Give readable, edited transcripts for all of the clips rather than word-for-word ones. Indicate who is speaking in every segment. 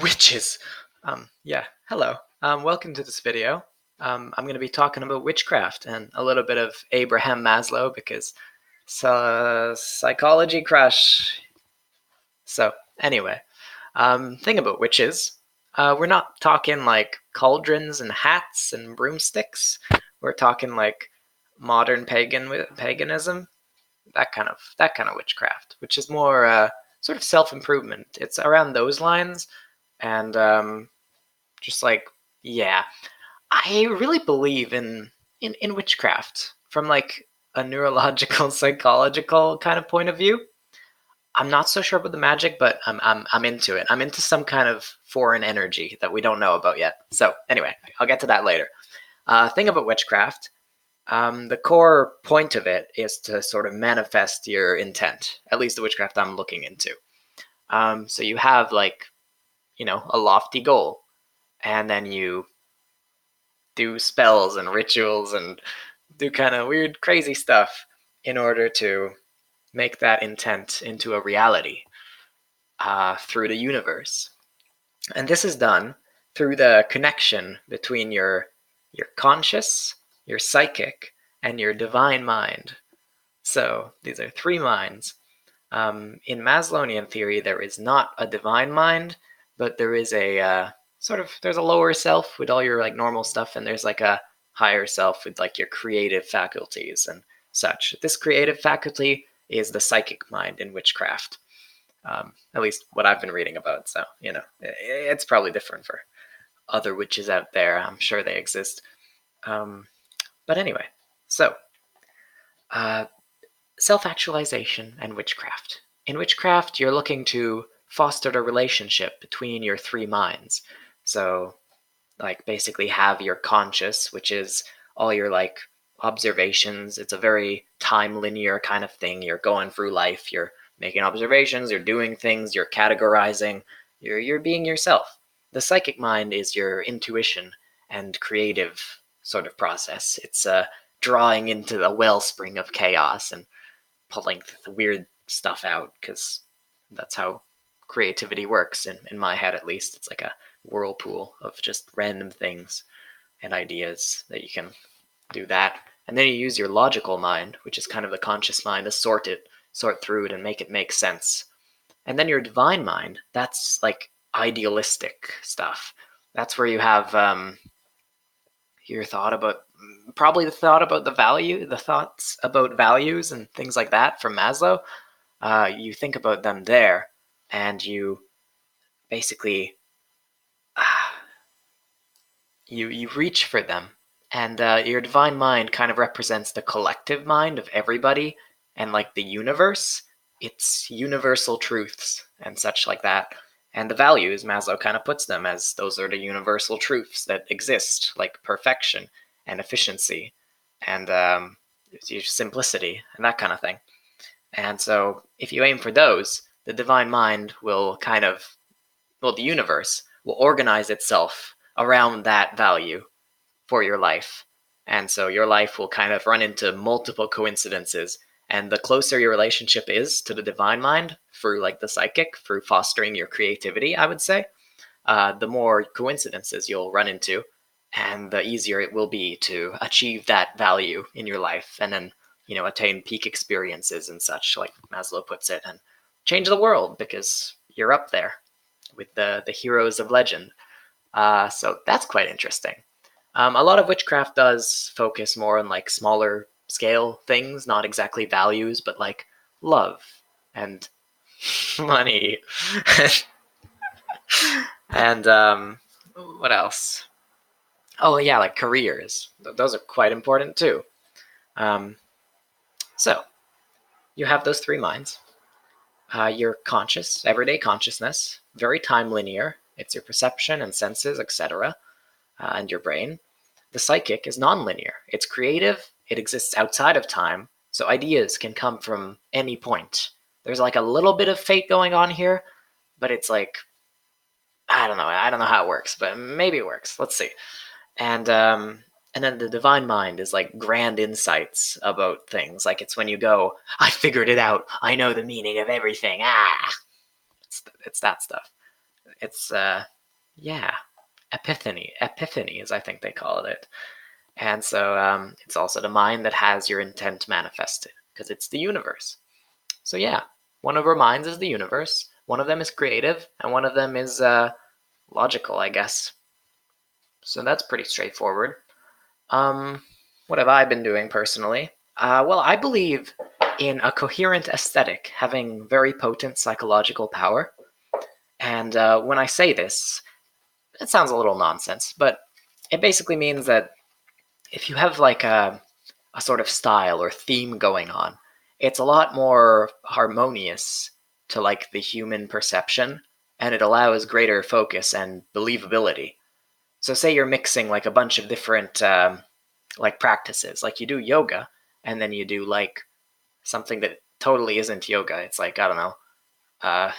Speaker 1: Witches. Yeah, hello. Welcome to this video. I'm going to be talking about witchcraft and a little bit of Abraham Maslow because psychology crush. So, anyway, thing about witches, we're not talking like cauldrons and hats and broomsticks. We're talking like modern paganism, that kind of witchcraft, which is more sort of self-improvement. It's around those lines, and just like, yeah, I really believe in witchcraft from like a neurological psychological kind of point of view. I'm not so sure about the magic, but I'm into it. I'm into some kind of foreign energy that we don't know about yet. So anyway, I'll get to that later. Thing about witchcraft, the core point of it is to sort of manifest your intent. At least the witchcraft I'm looking into. So you have like, a lofty goal, and then you do spells and rituals and do kind of weird, crazy stuff in order to make that intent into a reality through the universe. And this is done through the connection between your conscious, your psychic, and your divine mind. So these are three minds. In Maslowian theory, there is not a divine mind, but there is a there's a lower self with all your like normal stuff, and there's like a higher self with like your creative faculties and such. This creative faculty is the psychic mind in witchcraft, at least what I've been reading about. So it's probably different for other witches out there. I'm sure they exist. But anyway, so uh, self-actualization and witchcraft. In witchcraft, you're looking to foster the relationship between your three minds. So, like, basically have your conscious, which is all your, like, observations. It's a very time linear kind of thing. You're going through life, you're making observations, you're doing things, you're categorizing, you're being yourself. The psychic mind is your intuition and creative sort of process. It's drawing into the wellspring of chaos and pulling the weird stuff out, because that's how creativity works in my head, at least. It's like a whirlpool of just random things and ideas that you can do that. And then you use your logical mind, which is kind of the conscious mind, to sort through it and make it make sense. And then your divine mind, that's like idealistic stuff. That's where you have your thought about probably the thought about the thoughts about values and things like that from Maslow. You think about them there, and you basically you reach for them. And your divine mind kind of represents the collective mind of everybody, and like the universe. It's universal truths and such like that. And the values, Maslow kind of puts them as those are the universal truths that exist, like perfection and efficiency and simplicity and that kind of thing. And so if you aim for those, the divine mind will the universe will organize itself around that value for your life. And so your life will kind of run into multiple coincidences. And the closer your relationship is to the divine mind through like the psychic, through fostering your creativity, I would say, the more coincidences you'll run into, and the easier it will be to achieve that value in your life, and then attain peak experiences and such, like Maslow puts it, and change the world because you're up there with the heroes of legend. So that's quite interesting. A lot of witchcraft does focus more on like smaller scale things, not exactly values, but like love and money and what else? Oh yeah, like careers. Those are quite important too. Um, so you have those three minds. Your conscious, everyday consciousness, very time linear. It's your perception and senses, etc., and your brain. The psychic is nonlinear. It's creative. It exists outside of time, so ideas can come from any point. There's like a little bit of fate going on here, but it's like I don't know. I don't know how it works, but maybe it works. Let's see. And then the divine mind is like grand insights about things. Like it's when you go, I figured it out. I know the meaning of everything. It's that stuff. It's yeah, epiphanies, I think they call it. And so it's also the mind that has your intent manifested, because it's the universe. So yeah, one of our minds is the universe. One of them is creative, and one of them is logical, I guess. So that's pretty straightforward. Um, what have I been doing personally? Well, I believe in a coherent aesthetic having very potent psychological power. And when I say this, it sounds a little nonsense, but it basically means that if you have like a sort of style or theme going on, it's a lot more harmonious to like the human perception, and it allows greater focus and believability. So say you're mixing like a bunch of different like practices, like you do yoga, and then you do like something that totally isn't yoga. It's like, I don't know, uh,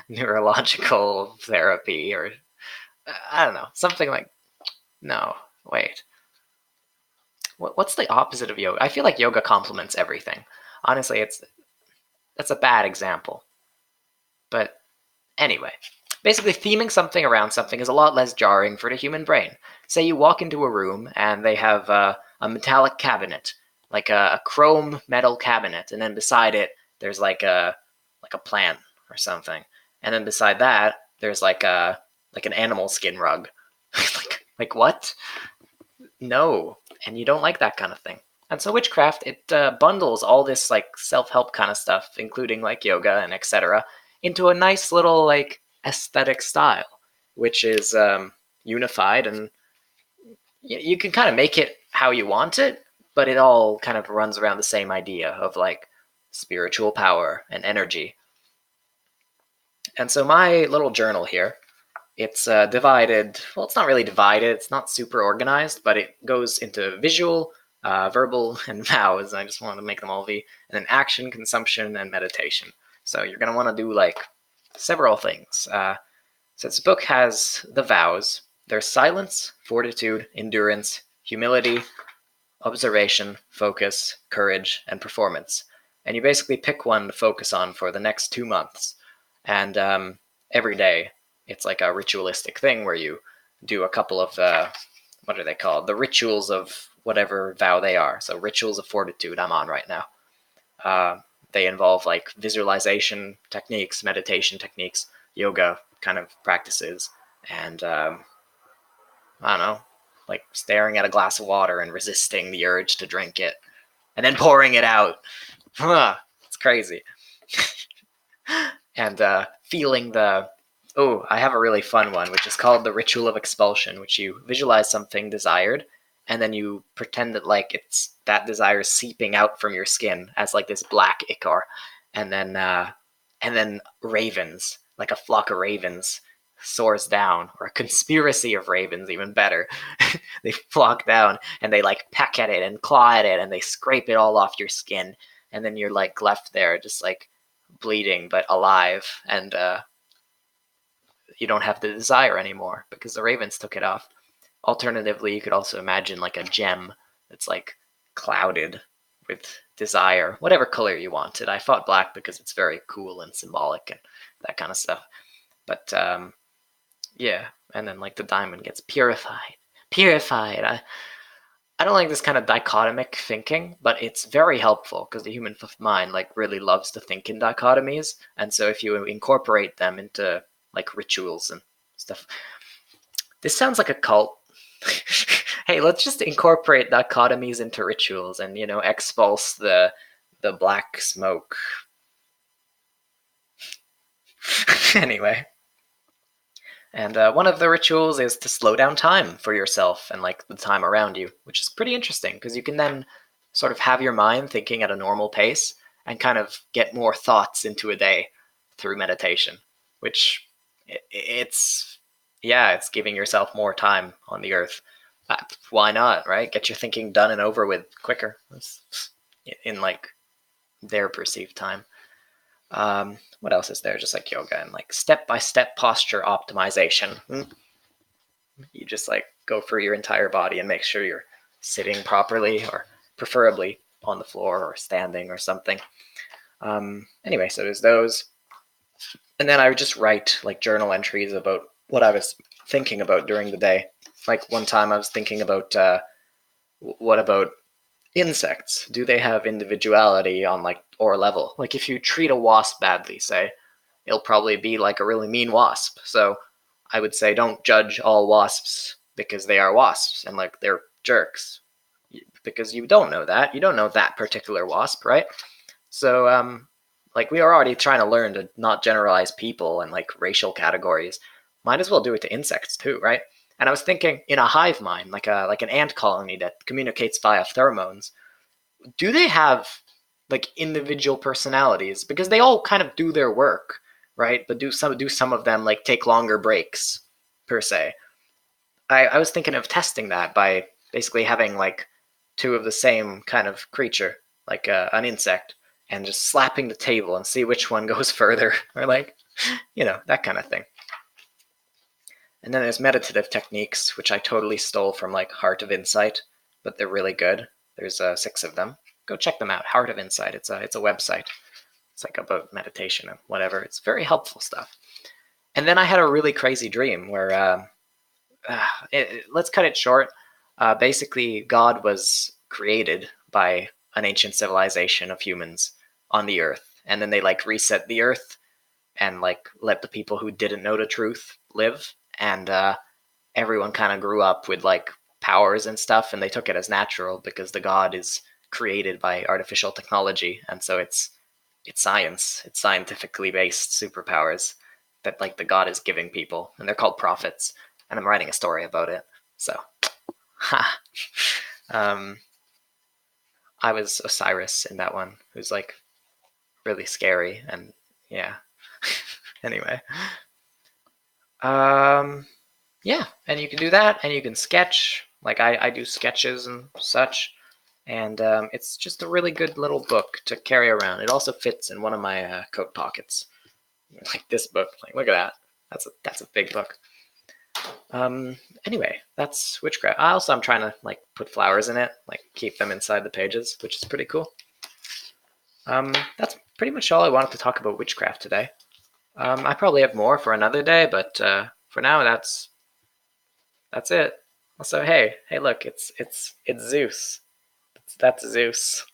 Speaker 1: neurological therapy, or I don't know, something like, no, wait. What's the opposite of yoga? I feel like yoga complements everything. Honestly, that's a bad example. But anyway, basically theming something around something is a lot less jarring for the human brain. Say you walk into a room and they have a metallic cabinet, like a chrome metal cabinet, and then beside it there's like a plant or something, and then beside that there's like an animal skin rug. like what? No, and you don't like that kind of thing. And so witchcraft, it bundles all this like self-help kind of stuff, including like yoga and etc., into a nice little like aesthetic style, which is unified, and you can kind of make it how you want it, but it all kind of runs around the same idea of like spiritual power and energy. And so my little journal here, it's divided. Well, it's not really divided. It's not super organized, but it goes into visual, verbal, and vows. I just wanted to make them all V. And then action, consumption, and meditation. So you're going to want to do like several things. So this book has the vows. There's silence, fortitude, endurance, humility, observation, focus, courage, and performance. And you basically pick one to focus on for the next 2 months. And every day, it's like a ritualistic thing where you do a couple of, what are they called? The rituals of whatever vow they are. So, rituals of fortitude, I'm on right now. They involve like visualization techniques, meditation techniques, yoga kind of practices, and I don't know, like staring at a glass of water and resisting the urge to drink it, and then pouring it out. It's crazy. And feeling the. Oh, I have a really fun one, which is called the ritual of expulsion, which you visualize something desired, and then you pretend that like it's that desire seeping out from your skin as like this black ichor, and then ravens, like a flock of ravens, soars down, or a conspiracy of ravens, even better. They flock down and they like peck at it and claw at it and they scrape it all off your skin, and then you're like left there just like bleeding but alive, and you don't have the desire anymore because the ravens took it off. Alternatively, you could also imagine like a gem that's like clouded with desire, whatever color you wanted. I thought black because it's very cool and symbolic and that kind of stuff. But yeah, and then like the diamond gets purified. Purified. I don't like this kind of dichotomic thinking, but it's very helpful because the human mind like really loves to think in dichotomies, and so if you incorporate them into like rituals and stuff, this sounds like a cult. Hey, let's just incorporate dichotomies into rituals and expulse the black smoke. Anyway, and one of the rituals is to slow down time for yourself and like the time around you, which is pretty interesting because you can then sort of have your mind thinking at a normal pace and kind of get more thoughts into a day through meditation, which it's yeah, it's giving yourself more time on the earth. Why not, right? Get your thinking done and over with quicker in like their perceived time. What else is there? Just like yoga and like step-by-step posture optimization. You just like go through your entire body and make sure you're sitting properly, or preferably on the floor or standing or something. Anyway, so there's those. And then I would just write like journal entries about what I was thinking about during the day. Like one time I was thinking about what about insects? Do they have individuality on like or level? Like if you treat a wasp badly, say, it'll probably be like a really mean wasp. So I would say don't judge all wasps because they are wasps and like they're jerks. Because you don't know that. You don't know that particular wasp, right? So like we are already trying to learn to not generalize people and like racial categories. Might as well do it to insects too, right? And I was thinking in a hive mind, like an ant colony that communicates via pheromones, do they have like individual personalities? Because they all kind of do their work, right? But do some of them like take longer breaks per se? I was thinking of testing that by basically having like two of the same kind of creature, like an insect, and just slapping the table and see which one goes further, or like, that kind of thing. And then there's meditative techniques, which I totally stole from like Heart of Insight, but they're really good. There's 6 of them. Go check them out. Heart of Insight. It's a website. It's like about meditation and whatever. It's very helpful stuff. And then I had a really crazy dream where let's cut it short. Basically, God was created by an ancient civilization of humans on the earth, and then they like reset the earth and like let the people who didn't know the truth live, and everyone kind of grew up with like powers and stuff, and they took it as natural because the God is created by artificial technology, and so it's science, it's scientifically based superpowers that like the God is giving people, and they're called prophets. And I'm writing a story about it. So, um, I was Osiris in that one, who's like really scary, and yeah. Anyway, um, yeah, and you can do that, and you can sketch. Like I do sketches and such, and it's just a really good little book to carry around. It also fits in one of my coat pockets, like this book. Like look at that. That's a big book. Anyway, that's Witchcraft. I'm trying to like put flowers in it, like keep them inside the pages, which is pretty cool. That's pretty much all I wanted to talk about Witchcraft today. I probably have more for another day, but for now, that's it. Also, hey, look, it's Zeus. That's Zeus.